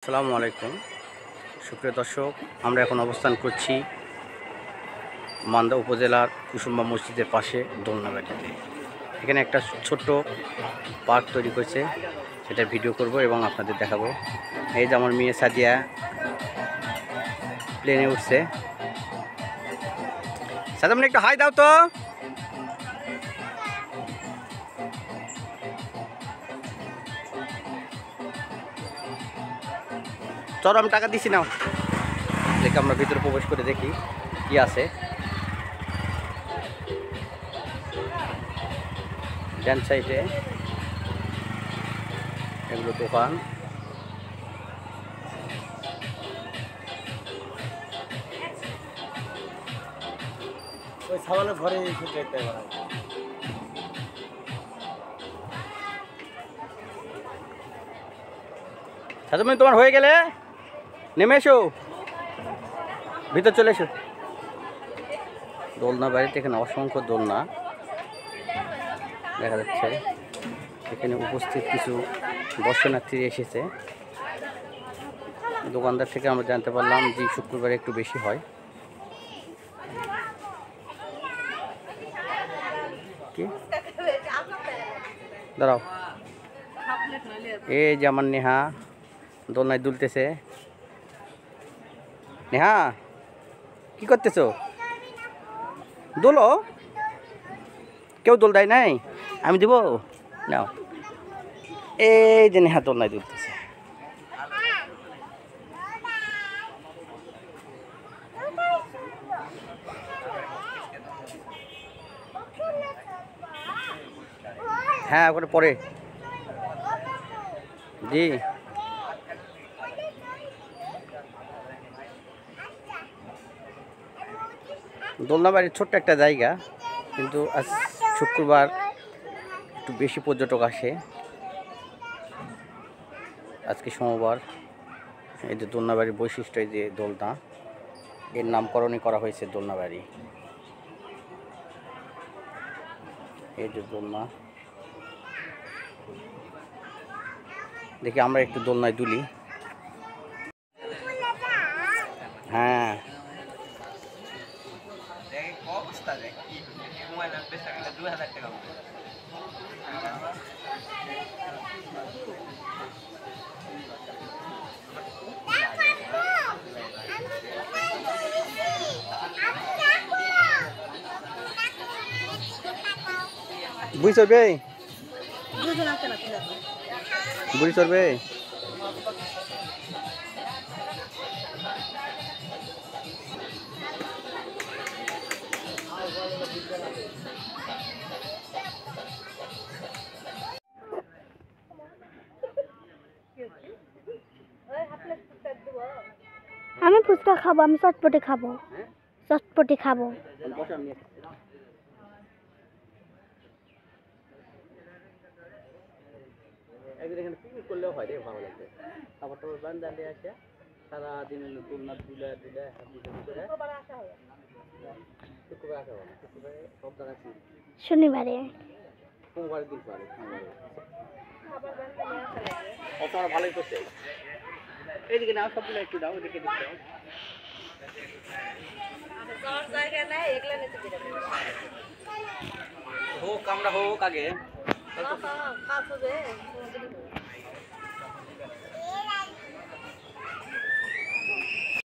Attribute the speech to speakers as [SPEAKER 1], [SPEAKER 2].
[SPEAKER 1] আসসালামু আলাইকুম সুপ্রিয় দর্শক, আমরা এখন অবস্থান করছি মান্দা উপজেলার কুসুম্বা মসজিদের পাশে দোলনাবাড়িতে। এখানে একটা ছোট্ট পার্ক তৈরি করেছে, সেটা ভিডিও করব এবং আপনাদের দেখাবো। এই যে আমার মেয়ে সাদিয়া প্লেনে উঠছে। সাদা মানে একটু হাই দাও তো। চলো আমি টাকা দিছি নাও। দেখে আমরা ভিতরে প্রবেশ করে দেখি কি আছে। ডান সাইডে এগুলো দোকান।
[SPEAKER 2] ওই সাবালের ঘরে যেতে পারে।
[SPEAKER 1] সাদা তোমার হয়ে গেলে নেমে এসো, ভিতর চলে এসো। দোলনা বাড়িতে এখানে অসংখ্য দোলনা দেখা যাচ্ছে। এখানে উপস্থিত কিছু দর্শনার্থী এসেছে। দোকানদার থেকে আমরা জানতে পারলাম যে শুক্রবারে একটু বেশি হয়। কি দাঁড়াও, এই যে আমার নেহা দোলনায় দুলতেছে। নেহা কি করতেছো? দোলো, কেউ দোল দেয় নাই, আমি দিব নাও। এই যে নেহা দোলনায় দুলতেছে। হ্যাঁ ওখানে পরে জি। দোলনাবাড়ির ছোট্ট একটা জায়গা, কিন্তু আজ শুক্রবার একটু বেশি পর্যটক আসে। আজকে সোমবার। এই যে দোলনাবাড়ির বৈশিষ্ট্য, এই যে দোলনা, এর নামকরণই করা হয়েছে দোলনাবাড়ি। এই যে দোলনা, দেখি আমরা একটু দোলনায় দুলি। হ্যাঁ বুঝি চলবে, বুড়ি চলবে।
[SPEAKER 3] আমি ফুচকা খাবো, আমি চটপটি খাবো, চটপটি খাবো।
[SPEAKER 1] এখানে পিকনিক করলেও হয় রে, ভালো লাগবে। খাবার টাবার বান্ধে আসে সারাদিন দোলনা দুলে দুলে শুক্রবার আসা হবে না, শুক্রবারে সব জায়গায়
[SPEAKER 3] শনিবারে
[SPEAKER 1] সোমবার দিন পারে। আপনারা ভালোই করছে। এইদিকে নাও, সবগুলো একটু দাও, ওদিকে দিতে দাও। হোক আমরা হোক আগে।